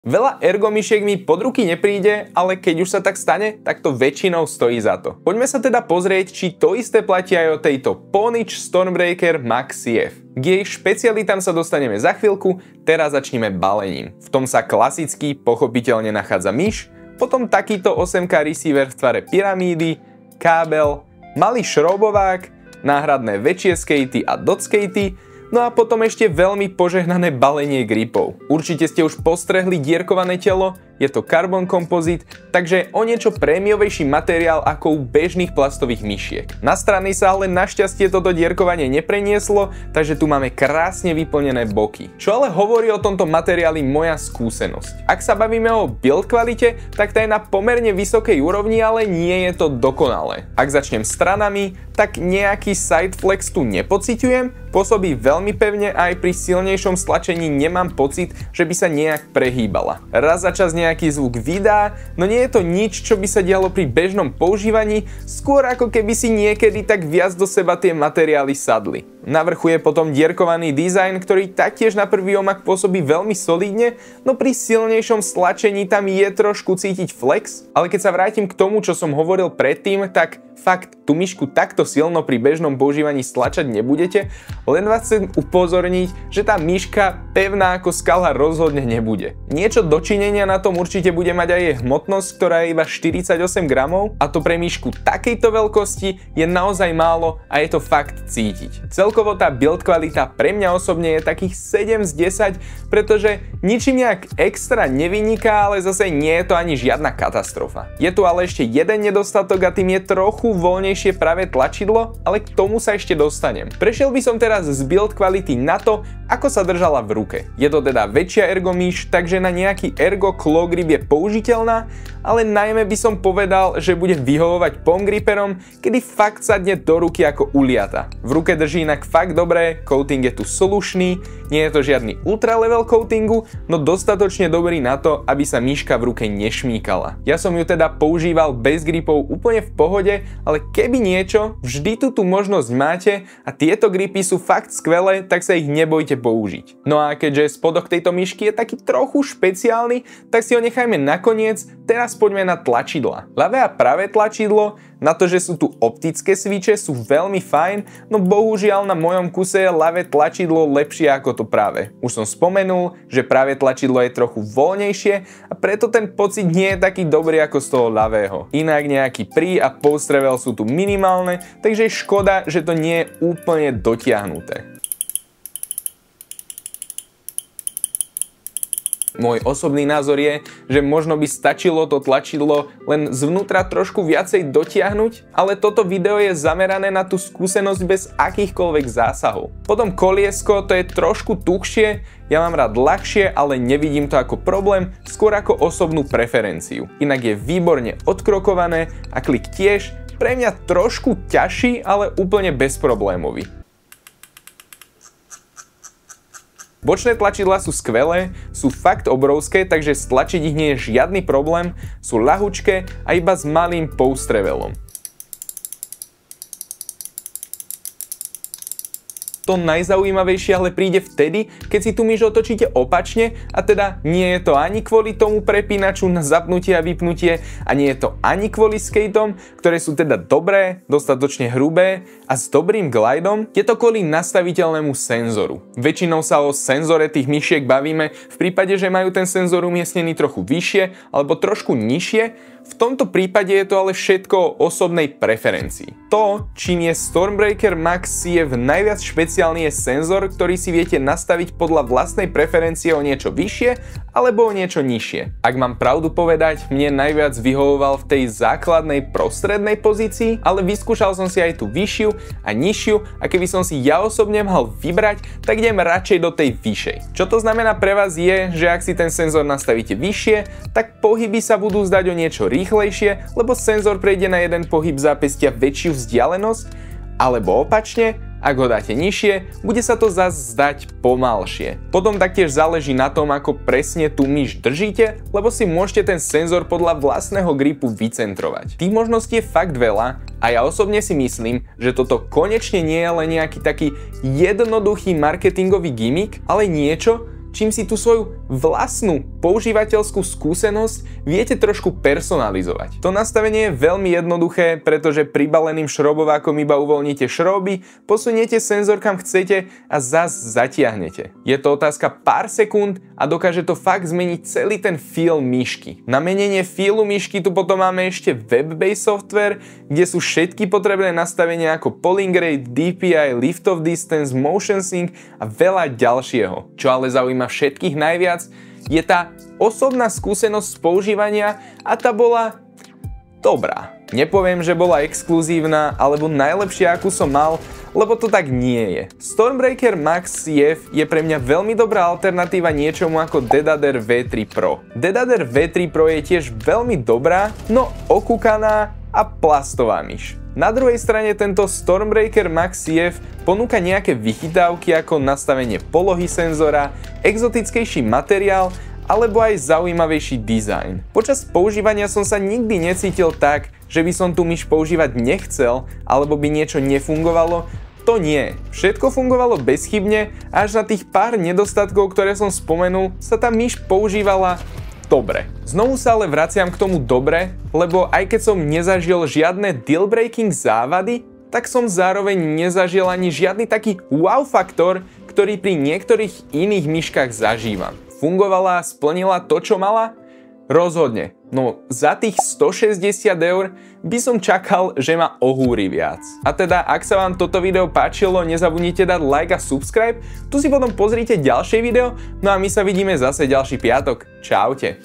Veľa ergomyšiek mi pod ruky nepríde, ale keď už sa tak stane, tak to väčšinou stojí za to. Poďme sa teda pozrieť, či to isté platí aj o tejto Ponyč Stormbreaker Max CF. K jej špecialitám sa dostaneme za chvíľku, teraz začneme balením. V tom sa klasicky, pochopiteľne nachádza myš, potom takýto 8K receiver v tvare pyramídy, kábel, malý šroubovák, náhradné väčšie skatey a dot skatey, no a potom ešte veľmi požehnané balenie gripov. Určite ste už postrehli dierkované telo, je to carbon kompozit, takže o niečo prémiovejší materiál ako u bežných plastových myšiek. Na strany sa ale našťastie toto dierkovanie neprenieslo, takže tu máme krásne vyplnené boky. Čo ale hovorí o tomto materiáli moja skúsenosť? Ak sa bavíme o build kvalite, tak tá je na pomerne vysokej úrovni, ale nie je to dokonalé. Ak začnem stranami, tak nejaký side flex tu nepociťujem, pôsobí veľmi pevne a aj pri silnejšom stlačení nemám pocit, že by sa nejak prehýbala. Raz za čas nejaký zvuk vydá, no nie je to nič, čo by sa dialo pri bežnom používaní, skôr ako keby si niekedy tak viac do seba tie materiály sadli. Na vrchu je potom dierkovaný dizajn, ktorý taktiež na prvý omak pôsobí veľmi solidne, no pri silnejšom stlačení tam je trošku cítiť flex, ale keď sa vrátim k tomu, čo som hovoril predtým, tak fakt tú myšku takto silno pri bežnom používaní stlačať nebudete, len vás chcem upozorniť, že tá myška pevná ako skala rozhodne nebude. Niečo dočinenia na tom určite bude mať aj jej hmotnosť, ktorá je iba 48 gramov, a to pre myšku takejto veľkosti je naozaj málo a je to fakt cítiť. Celkovo tá build kvalita pre mňa osobne je takých 7 z 10, pretože ničím nejak extra nevyniká, ale zase nie je to ani žiadna katastrofa. Je tu ale ešte jeden nedostatok a tým je trochu voľnejšie pravé tlačidlo, ale k tomu sa ešte dostanem. Prešiel by som teraz z build kvality na to, ako sa držala v ruke. Je to teda väčšia ergomyš, takže na nejaký ergo claw grip je použiteľná, ale najmä by som povedal, že bude vyhovovať palm griperom, kedy fakt sadne do ruky ako uliata. V ruke drží inak fakt dobré, coating je tu slušný, nie je to žiadny ultra level coatingu, no dostatočne dobrý na to, aby sa myška v ruke nešmíkala. Ja som ju teda používal bez gripov úplne v pohode, ale keby niečo, vždy tú možnosť máte a tieto gripy sú fakt skvelé, tak sa ich nebojte použiť. No a keďže spodok tejto myšky je taký trochu špeciálny, tak si ho nechajme nakoniec, teraz poďme na tlačidla. Ľavé a pravé tlačidlo, na to, že sú tu optické switche, sú veľmi fajn, no bohužiaľ na mojom kuse je ľavé tlačidlo lepšie ako to pravé. Už som spomenul, že pravé tlačidlo je trochu voľnejšie a preto ten pocit nie je taký dobrý ako z toho ľavého. Inak nejaký pre a post travel sú tu minimálne, takže je škoda, že to nie je úplne dotiahnuté. Môj osobný názor je, že možno by stačilo to tlačidlo len zvnútra trošku viacej dotiahnuť, ale toto video je zamerané na tú skúsenosť bez akýchkoľvek zásahov. Potom koliesko, to je trošku tuhšie, ja mám rád ľahšie, ale nevidím to ako problém, skôr ako osobnú preferenciu. Inak je výborne odkrokované a klik tiež, pre mňa trošku ťažší, ale úplne bezproblémový. Bočné tlačidlá sú skvelé, sú fakt obrovské, takže stlačiť ich nie je žiadny problém, sú ľahučké a iba s malým post travelom. To najzaujímavejšie ale príde vtedy, keď si tú myš otočíte opačne, a teda nie je to ani kvôli tomu prepínaču na zapnutie a vypnutie a nie je to ani kvôli skateom, ktoré sú teda dobré, dostatočne hrubé a s dobrým glidom, je to kvôli nastaviteľnému senzoru. Väčšinou sa o senzore tých myšiek bavíme v prípade, že majú ten senzor umiestnený trochu vyššie alebo trošku nižšie. V tomto prípade je to ale všetko o osobnej preferencii. To, čím je Stormbreaker Max CF najviac špeciálny, je senzor, ktorý si viete nastaviť podľa vlastnej preferencie o niečo vyššie alebo o niečo nižšie. Ak mám pravdu povedať, mne najviac vyhovoval v tej základnej prostrednej pozícii, ale vyskúšal som si aj tú vyššiu a nižšiu a keby som si ja osobne mal vybrať, tak idem radšej do tej vyššej. Čo to znamená pre vás je, že ak si ten senzor nastavíte vyššie, tak pohyby sa budú zdať o niečo rýchlejšie, lebo senzor prejde na jeden pohyb zápestia väčšiu vzdialenosť, alebo opačne, ak ho dáte nižšie, bude sa to zase zdať pomalšie. Potom taktiež záleží na tom, ako presne tú myš držíte, lebo si môžete ten senzor podľa vlastného gripu vycentrovať. Tých možností je fakt veľa a ja osobne si myslím, že toto konečne nie je len nejaký taký jednoduchý marketingový gimmick, ale niečo, čím si tú svoju vlastnú používateľskú skúsenosť viete trošku personalizovať. To nastavenie je veľmi jednoduché, pretože pribaleným šrobovákom iba uvoľníte šroby, posuniete senzor kam chcete a zas zatiahnete. Je to otázka pár sekúnd a dokáže to fakt zmeniť celý ten feel myšky. Na menenie feelu myšky tu potom máme ešte web-based software, kde sú všetky potrebné nastavenia ako polling rate, DPI, lift off distance, motion sync a veľa ďalšieho. Čo ale zaujíma všetkých najviac, je tá osobná skúsenosť z používania a tá bola dobrá. Nepoviem, že bola exkluzívna alebo najlepšia, akú som mal, lebo to tak nie je. Stormbreaker Max CF je pre mňa veľmi dobrá alternatíva niečomu ako DeadAder V3 Pro. DeadAder V3 Pro je tiež veľmi dobrá, no okúkaná a plastová myš. Na druhej strane tento Stormbreaker Max CF ponúka nejaké vychytávky ako nastavenie polohy senzora, exotickejší materiál alebo aj zaujímavejší dizajn. Počas používania som sa nikdy necítil tak, že by som tú myš používať nechcel alebo by niečo nefungovalo. To nie. Všetko fungovalo bezchybne a až na tých pár nedostatkov, ktoré som spomenul, sa tá myš používala dobre. Znovu sa ale vraciam k tomu dobre, lebo aj keď som nezažil žiadne deal-breaking závady, tak som zároveň nezažil ani žiadny taký wow faktor, ktorý pri niektorých iných myškách zažívam. Fungovala a splnila to, čo mala? Rozhodne. No za tých 160 € by som čakal, že ma ohúri viac. A teda, ak sa vám toto video páčilo, nezabudnite dať like a subscribe. Tu si potom pozrite ďalšie video, no a my sa vidíme zase ďalší piatok. Čaute.